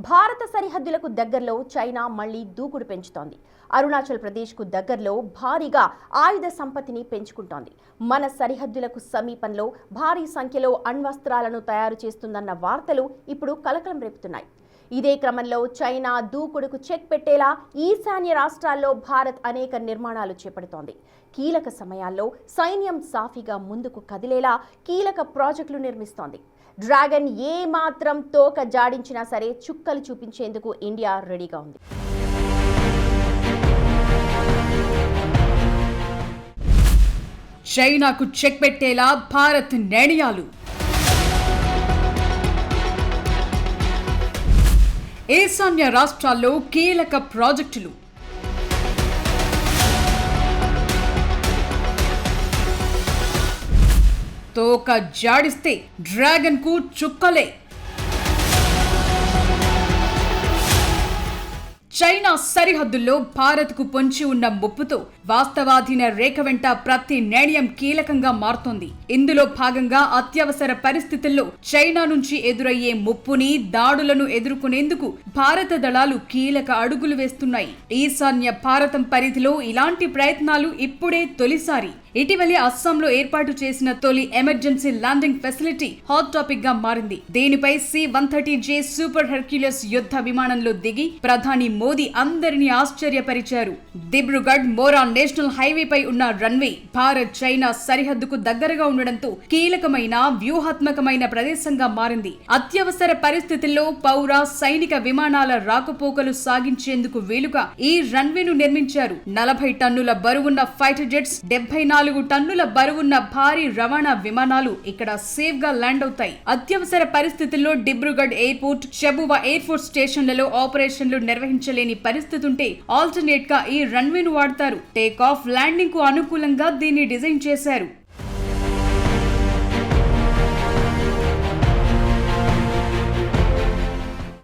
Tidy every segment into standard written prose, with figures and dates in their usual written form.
భారత సరిహద్దులకు దగ్గరలో చైనా మళ్లీ దూకుడు పెంచుతోంది. అరుణాచల్ ప్రదేశ్కు దగ్గరలో భారీగా ఆయుధ సంపత్తిని పెంచుకుంటోంది. మన సరిహద్దులకు సమీపంలో భారీ సంఖ్యలో అణ్వస్త్రాలను తయారు చేస్తుందన్న వార్తలు ఇప్పుడు కలకలం రేపుతున్నాయి. ఇదే క్రమంలో చైనా దూకుడుకు చెక్ పెట్టేలా ఈశాన్య రాష్ట్రాల్లో భారత్ అనేక నిర్మాణాలు చేపడుతోంది. కీలక సమయాల్లో సైన్యం సాఫీగా ముందుకు కదిలేలా కీలక ప్రాజెక్టులు నిర్మిస్తోంది. డ్రాగన్ ఏ మాత్రం తోక జాడించినా సరే చుక్కలు చూపించేందుకు ఇండియా రెడీగా ఉంది. చైనాకు చెక్ పెట్టేలా భారత్ నిర్ణయాలు. ఈశాన్య రాష్ట్రాల్లో కీలక ప్రాజెక్టులు. తోక జాడిస్తే డ్రాగన్ కు చుక్కలే. చైనా సరిహద్దుల్లో భారత్కు పొంచి ఉన్న ముప్పుతో వాస్తవాధీన రేఖ వెంట ప్రతి నిర్ణయం కీలకంగా మారుతోంది. ఇందులో భాగంగా అత్యవసర పరిస్థితుల్లో చైనా నుంచి ఎదురయ్యే ముప్పుని, దాడులను ఎదుర్కొనేందుకు భారత దళాలు కీలక అడుగులు వేస్తున్నాయి. ఈశాన్య భారతం పరిధిలో ఇలాంటి ప్రయత్నాలు ఇప్పుడే తొలిసారి. ఇటీవలే అస్సాంలో ఏర్పాటు చేసిన తొలి emergency landing facility hot topic గా మారింది. దీనిపై C-130J సూపర్ హెర్క్యులస్ యుద్ధ విమానంలో దిగి ప్రధాని మోదీ అందరినీ ఆశ్చర్యపరిచారు. దిబ్రుగఢ్ మోరా నేషనల్ హైవేపై ఉన్న రన్వే భారత్ చైనా సరిహద్దుకు దగ్గరగా ఉండడంతో కీలకమైన వ్యూహాత్మకమైన ప్రదేశంగా మారింది. అత్యవసర పరిస్థితుల్లో పౌర సైనిక విమానాల రాకపోకలు సాగించేందుకు వీలుగా ఈ రన్వేను నిర్మించారు. 40 టన్నుల బరువున్న ఫైటర్ జెట్స్, 74 టన్నుల బరువున్న భారీ రవాణా విమానాలు ఇక్కడ సేఫ్ గా ల్యాండ్ అవుతాయి. అత్యవసర పరిస్థితుల్లో డిబ్రూగఢ్ ఎయిర్పోర్ట్, షబువా ఎయిర్ ఫోర్స్ స్టేషన్లలో ఆపరేషన్లు నిర్వహించలేని పరిస్థితి ఉంటే ఆల్టర్నేట్ గా ఈ రన్వేను వాడతారు. టేక్ ఆఫ్, ల్యాండింగ్ కు అనుకూలంగా దీన్ని డిజైన్ చేశారు.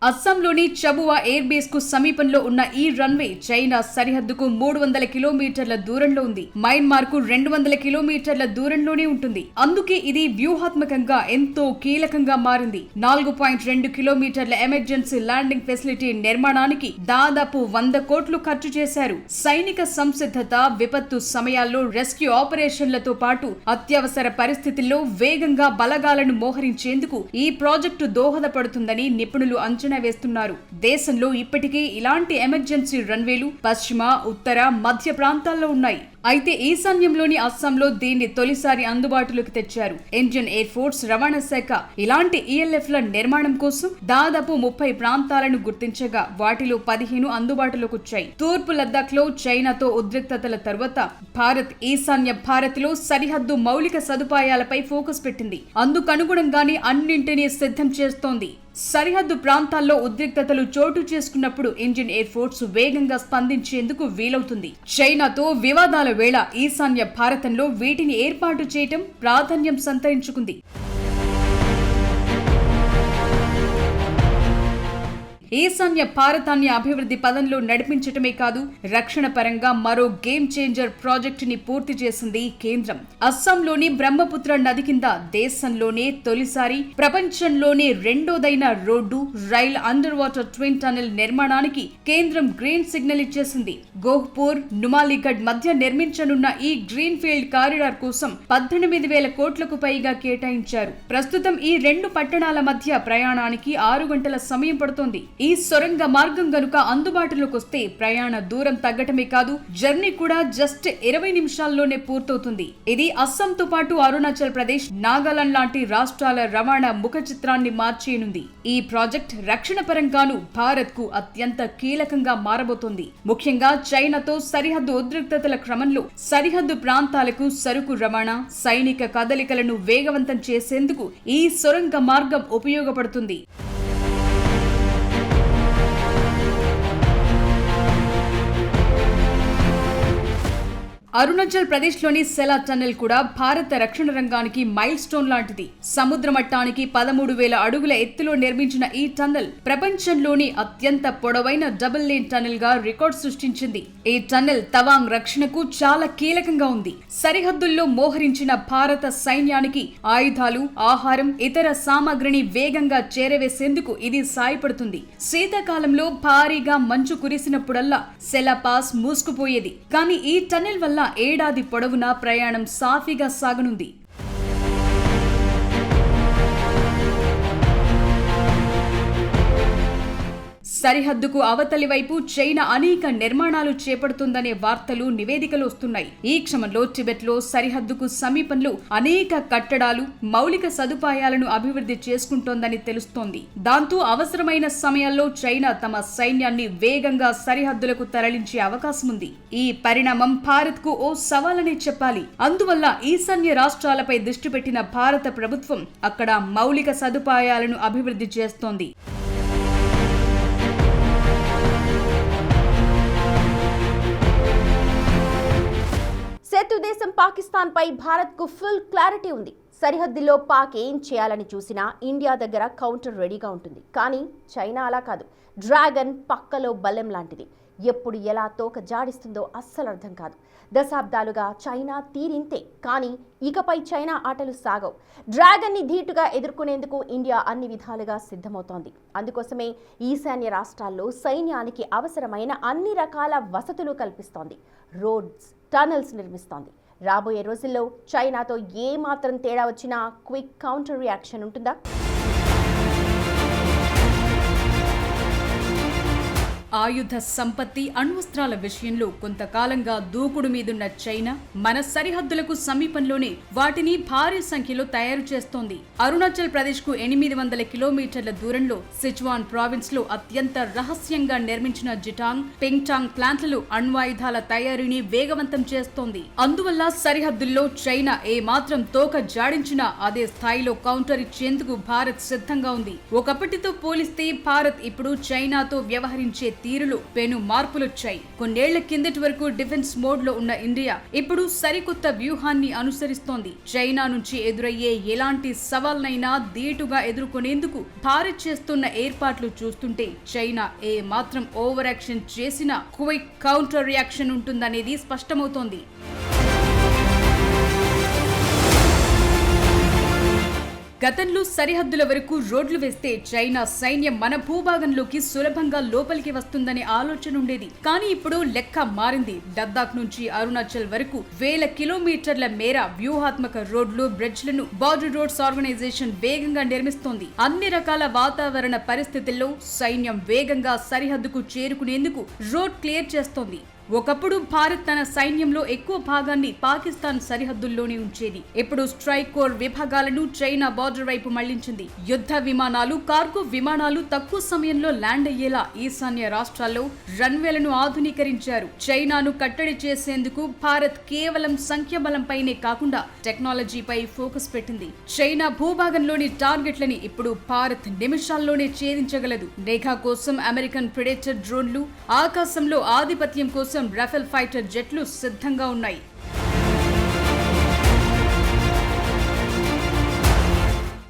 అస్సాంలోని చబువా ఎయిర్ బేస్ కు సమీపంలో ఉన్న ఈ రన్వే చైనా సరిహద్దుకు 300 కిలోమీటర్ల దూరంలో ఉంది. మయన్మార్ కు 200 కిలోమీటర్ల దూరంలోనే ఉంటుంది. అందుకే ఇది వ్యూహాత్మకంగా ఎంతో కీలకంగా మారింది. 4.2 కిలోమీటర్ల ఎమర్జెన్సీ ల్యాండింగ్ ఫెసిలిటీ నిర్మాణానికి దాదాపు 100 కోట్లు ఖర్చు చేశారు. సైనిక సంసిద్ధత, విపత్తు సమయాల్లో రెస్క్యూ ఆపరేషన్లతో పాటు అత్యవసర పరిస్థితుల్లో వేగంగా బలగాలను మోహరించేందుకు ఈ ప్రాజెక్టు దోహదపడుతుందని నిపుణులు అంచనా వేస్తున్నారు. దేశంలో ఇప్పటికే ఇలాంటి ఎమర్జెన్సీ రన్వేలు పశ్చిమ, ఉత్తర, మధ్య ప్రాంతాల్లో ఉన్నాయి. అయితే ఈశాన్యంలోని అస్సాంలో దీన్ని తొలిసారి అందుబాటులోకి తెచ్చారు. ఇండియన్ ఎయిర్ ఫోర్స్ రవాణా శాఖ ఇలాంటి ELF ల నిర్మాణం కోసం దాదాపు 30 ప్రాంతాలను గుర్తించగా వాటిలో 15 అందుబాటులోకి వచ్చాయి. తూర్పు లద్దాఖ్ లో చైనాతో ఉద్రిక్తతల తర్వాత భారత్ ఈశాన్య భారత్ లో సరిహద్దు మౌలిక సదుపాయాలపై ఫోకస్ పెట్టింది. అందుకనుగుణంగానే అన్నింటినీ సిద్ధం చేస్తోంది. సరిహద్దు ప్రాంతాల్లో ఉద్రిక్తతలు చోటు చేసుకున్నప్పుడు ఇండియన్ ఎయిర్ ఫోర్స్ వేగంగా స్పందించేందుకు వీలవుతుంది. చైనాతో వివాదాల వేళ ఈశాన్య భారతంలో వీటిని ఏర్పాటు చేయటం ప్రాధాన్యం సంతరించుకుంది. ఈశాన్య భారతాన్ని అభివృద్ధి పదంలో నడిపించటమే కాదు, రక్షణ పరంగా మరో గేమ్ చేంజర్ ప్రాజెక్టు ని పూర్తి చేసింది కేంద్రం. అస్సాంలోని బ్రహ్మపుత్ర నది కింద దేశంలోనే తొలిసారి, ప్రపంచంలోనే రెండోదైన road, rail under water twin tunnel నిర్మాణానికి కేంద్రం గ్రీన్ సిగ్నల్ ఇచ్చేసింది. గోహ్పూర్, నుమాలీగఢ్ మధ్య నిర్మించనున్న ఈ గ్రీన్ ఫీల్డ్ కారిడార్ కోసం 18,000 కోట్లకు పైగా కేటాయించారు. ప్రస్తుతం ఈ రెండు పట్టణాల మధ్య ప్రయాణానికి 6 గంటల సమయం పడుతోంది. ఈ సొరంగ మార్గం గనుక అందుబాటులోకి వస్తే ప్రయాణ దూరం తగ్గటమే కాదు, జర్నీ కూడా జస్ట్ 20 నిమిషాల్లోనే పూర్తవుతుంది. ఇది అస్సాంతో పాటు అరుణాచల్ ప్రదేశ్, నాగాలాండ్ లాంటి రాష్ట్రాల రవాణా ముఖ చిత్రాన్ని మార్చేయనుంది. ఈ ప్రాజెక్ట్ రక్షణ పరంగాను భారత్ కు అత్యంత కీలకంగా మారబోతోంది. ముఖ్యంగా చైనాతో సరిహద్దు ఉద్రిక్తతల క్రమంలో సరిహద్దు ప్రాంతాలకు సరుకు రవాణా, సైనిక కదలికలను వేగవంతం చేసేందుకు ఈ సొరంగ మార్గం ఉపయోగపడుతుంది. అరుణాచల్ ప్రదేశ్ లోని సెలా టన్నెల్ కూడా భారత రక్షణ రంగానికి మైల్ స్టోన్ లాంటిది. సముద్ర మట్టానికి 13,000 అడుగుల ఎత్తులో నిర్మించిన ఈ టన్నెల్ ప్రపంచంలోని అత్యంత పొడవైన డబుల్ లేన్ టన్నెల్ గా రికార్డ్ సృష్టించింది. ఈ టన్నెల్ తవాంగ్ రక్షణకు చాలా కీలకంగా ఉంది. సరిహద్దుల్లో మోహరించిన భారత సైన్యానికి ఆయుధాలు, ఆహారం, ఇతర సామాగ్రిని వేగంగా చేరవేసేందుకు ఇది సాయపడుతుంది. శీతాకాలంలో భారీగా మంచు కురిసినప్పుడల్లా సెలా పాస్ మూసుకుపోయేది. కానీ ఈ టన్నెల్ వల్ల ఏడాది పొడవునా ప్రయాణం సాఫీగా సాగనుంది. సరిహద్దుకు అవతలి వైపు చైనా అనేక నిర్మాణాలు చేపడుతుందనే వార్తలు, నివేదికలు వస్తున్నాయి. ఈ క్రమంలో టిబెట్ లో సరిహద్దుకు సమీపంలో అనేక కట్టడాలు, మౌలిక సదుపాయాలను అభివృద్ధి చేసుకుంటోందని తెలుస్తోంది. దాంతో అవసరమైన సమయాల్లో చైనా తమ సైన్యాన్ని వేగంగా సరిహద్దులకు తరలించే అవకాశం ఉంది. ఈ పరిణామం భారత్ కు ఓ సవాలనే చెప్పాలి. అందువల్ల ఈశాన్య రాష్ట్రాలపై దృష్టి పెట్టిన భారత ప్రభుత్వం అక్కడ మౌలిక సదుపాయాలను అభివృద్ధి చేస్తోంది. శత్రు దేశం పాకిస్తాన్ పై భారత్ కు ఫుల్ క్లారిటీ ఉంది. సరిహద్దులో పాక్ ఏం చేయాలని చూసినా ఇండియా దగ్గర కౌంటర్ రెడీగా ఉంటుంది. కానీ చైనా అలా కాదు. డ్రాగన్ పక్కలో బలెం లాంటిది. ఎప్పుడు ఎలా తోక జాడిస్తుందో అస్సలు అర్థం కాదు. దశాబ్దాలుగా చైనా తీరింతే. కానీ ఇకపై చైనా ఆటలు సాగవు. డ్రాగన్ని ధీటుగా ఎదుర్కొనేందుకు ఇండియా అన్ని విధాలుగా సిద్ధమవుతోంది. అందుకోసమే ఈశాన్య రాష్ట్రాల్లో సైన్యానికి అవసరమైన అన్ని రకాల వసతులు కల్పిస్తోంది. Roads, tunnels నిర్మిస్తోంది. రాబోయే రోజుల్లో చైనాతో ఏ మాత్రం తేడా వచ్చినా క్విక్ కౌంటర్ రియాక్షన్ ఉంటుందా? ఆయుధ సంపత్తి, అణ్వస్త్రాల విషయంలో కొంతకాలంగా దూకుడు మీదున్న చైనా మన సరిహద్దులకు సమీపంలోనే వాటిని భారీ సంఖ్యలో తయారు చేస్తోంది. అరుణాచల్ ప్రదేశ్ కు 800 కిలోమీటర్ల దూరంలో సిచువాన్ ప్రావిన్స్ లో అత్యంత రహస్యంగా నిర్మించిన జిటాంగ్, పెంగ్టాంగ్ ప్లాంట్లలో అణ్వాయుధాల తయారీని వేగవంతం చేస్తోంది. అందువల్ల సరిహద్దుల్లో చైనా ఏ మాత్రం తోక జాడించినా అదే స్థాయిలో కౌంటర్ ఇచ్చేందుకు భారత్ సిద్ధంగా ఉంది. ఒకప్పటితో పోలిస్తే భారత్ ఇప్పుడు చైనాతో వ్యవహరించే తీరులో పెను మార్పులొచ్చాయి. కొన్నేళ్ల కిందటి వరకు డిఫెన్స్ మోడ్ లో ఉన్న ఇండియా ఇప్పుడు సరికొత్త వ్యూహాన్ని అనుసరిస్తోంది. చైనా నుంచి ఎదురయ్యే ఎలాంటి సవాల్నైనా ధీటుగా ఎదుర్కొనేందుకు భారత్ చేస్తున్న ఏర్పాట్లు చూస్తుంటే చైనా ఏ మాత్రం ఓవర్ యాక్షన్ చేసినా క్విక్ కౌంటర్ రియాక్షన్ ఉంటుందనేది స్పష్టమవుతోంది. గతంలో సరిహద్దుల వరకు రోడ్లు వేస్తే చైనా సైన్యం మన భూభాగంలోకి సులభంగా లోపలికి వస్తుందనే ఆలోచన ఉండేది. కానీ ఇప్పుడు లెక్క మారింది. లద్దాఖ్ నుంచి అరుణాచల్ వరకు 1000 కిలోమీటర్ల మేర వ్యూహాత్మక రోడ్లు, బ్రిడ్జ్లను బార్డర్ రోడ్స్ ఆర్గనైజేషన్ వేగంగా నిర్మిస్తోంది. అన్ని రకాల వాతావరణ పరిస్థితుల్లో సైన్యం వేగంగా సరిహద్దుకు చేరుకునేందుకు రోడ్ క్లియర్ చేస్తోంది. ఒకప్పుడు భారత్ తన సైన్యంలో ఎక్కువ భాగాన్ని పాకిస్తాన్ సరిహద్దుల్లోనే ఉంచేది. ఇప్పుడు స్ట్రైక్ కోర్ విభాగాలను చైనా బార్డర్ వైపు మళ్లించింది. యుద్ధ విమానాలు, కార్గో విమానాలు తక్కువ సమయంలో ల్యాండ్ అయ్యేలా ఈశాన్య రాష్ట్రాల్లో రన్వేలను ఆధునీకరించారు. చైనాను కట్టడి చేసేందుకు భారత్ కేవలం సంఖ్యాబలంపైనే కాకుండా టెక్నాలజీపై ఫోకస్ పెట్టింది. చైనా భూభాగంలోని టార్గెట్లని ఇప్పుడు భారత్ నిమిషాల్లోనే ఛేదించగలదు. నేఘా కోసం అమెరికన్ ప్రెడేటర్ డ్రోన్లు, ఆకాశంలో ఆధిపత్యం కోసం రాఫెల్ ఫైటర్ జెట్లు సిద్ధంగా ఉన్నాయి.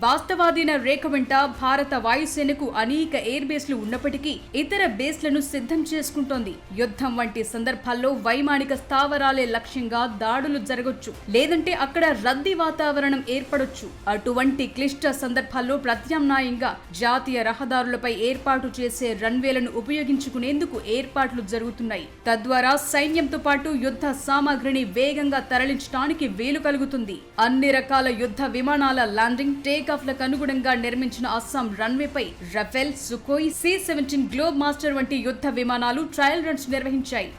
వాస్తవాధీన రేఖ వెంట భారత వాయుసేనకు అనేక ఎయిర్ బేస్లు ఉన్నప్పటికీ ఇతర బేస్లను సిద్ధం చేసుకుంటోంది. యుద్ధం వంటి సందర్భాల్లో వైమానిక స్థావరాలే లక్ష్యంగా దాడులు జరగొచ్చు, లేదంటే అక్కడ రద్దీ వాతావరణం ఏర్పడొచ్చు. అటువంటి క్లిష్ట సందర్భాల్లో ప్రత్యామ్నాయంగా జాతీయ రహదారులపై ఏర్పాటు చేసే రన్వేలను ఉపయోగించుకునేందుకు ఏర్పాట్లు జరుగుతున్నాయి. తద్వారా సైన్యంతో పాటు యుద్ధ సామాగ్రిని వేగంగా తరలించడానికి వీలు కలుగుతుంది. అన్ని రకాల యుద్ధ విమానాల ల్యాండింగ్, టేక్ ఆఫ్లకు అనుగుణంగా నిర్మించిన అస్సాం రన్వేపై Rafale, Sukhoi, C-17 Globemaster వంటి యుద్ధ విమానాలు ట్రయల్ రన్స్ నిర్వహించాయి.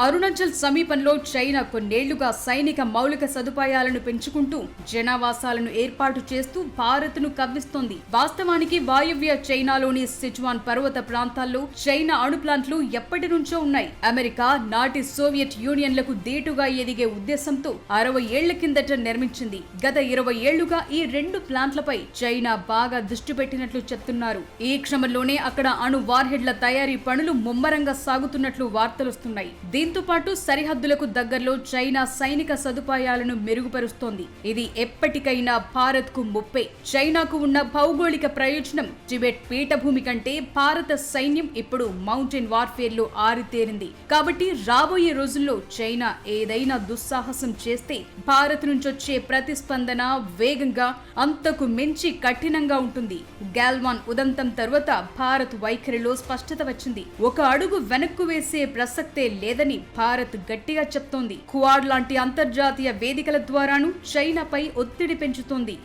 అరుణాచల్ సమీపంలో చైనా కొన్నేళ్లుగా సైనిక మౌలిక సదుపాయాలను పెంచుకుంటూ జనావాసాలను ఏర్పాటు చేస్తూ భారత్ను కవ్విస్తోంది. వాస్తవానికి వాయువ్య చైనాలోని సిచువాన్ పర్వత ప్రాంతాల్లో చైనా అణు ప్లాంట్లు ఎప్పటి నుంచో ఉన్నాయి. అమెరికా నాటి సోవియట్ యూనియన్లకు దీటుగా ఎదిగే ఉద్దేశంతో 60 ఏళ్ల కిందట నిర్మించింది. గత 20 ఏళ్లుగా ఈ 2 ప్లాంట్లపై చైనా బాగా దృష్టి పెట్టినట్లు చెప్తున్నారు. ఈ క్రమంలోనే అక్కడ అణు వార్హెడ్ల తయారీ పనులు ముమ్మరంగా సాగుతున్నట్లు వార్తలొస్తున్నాయి. దీంతో పాటు సరిహద్దులకు దగ్గరలో చైనా సైనిక సదుపాయాలను మెరుగుపరుస్తోంది. ఇది ఎప్పటికైనా భారత్ కు ముప్పే. చైనాకు ఉన్న భౌగోళిక ప్రయోజనం టిబెట్ పీఠభూమి కంటే భారత సైన్యం ఇప్పుడు మౌంటైన్ వార్ఫేర్ లో ఆరితేరింది. కాబట్టి రాబోయే రోజుల్లో చైనా ఏదైనా దుస్సాహసం చేస్తే భారత్ నుంచొచ్చే ప్రతిస్పందన వేగంగా అంతకు మించి కఠినంగా ఉంటుంది. గాల్వాన్ ఉదంతం తర్వాత భారత్ వైఖరిలో స్పష్టత వచ్చింది. ఒక అడుగు వెనక్కు వేసే ప్రసక్తే లేదని భారత్ గట్టిగా చెప్తోంది. క్వాడ్ లాంటి అంతర్జాతీయ వేదికల ద్వారాను చైనాపై ఒత్తిడి పెంచుతోంది.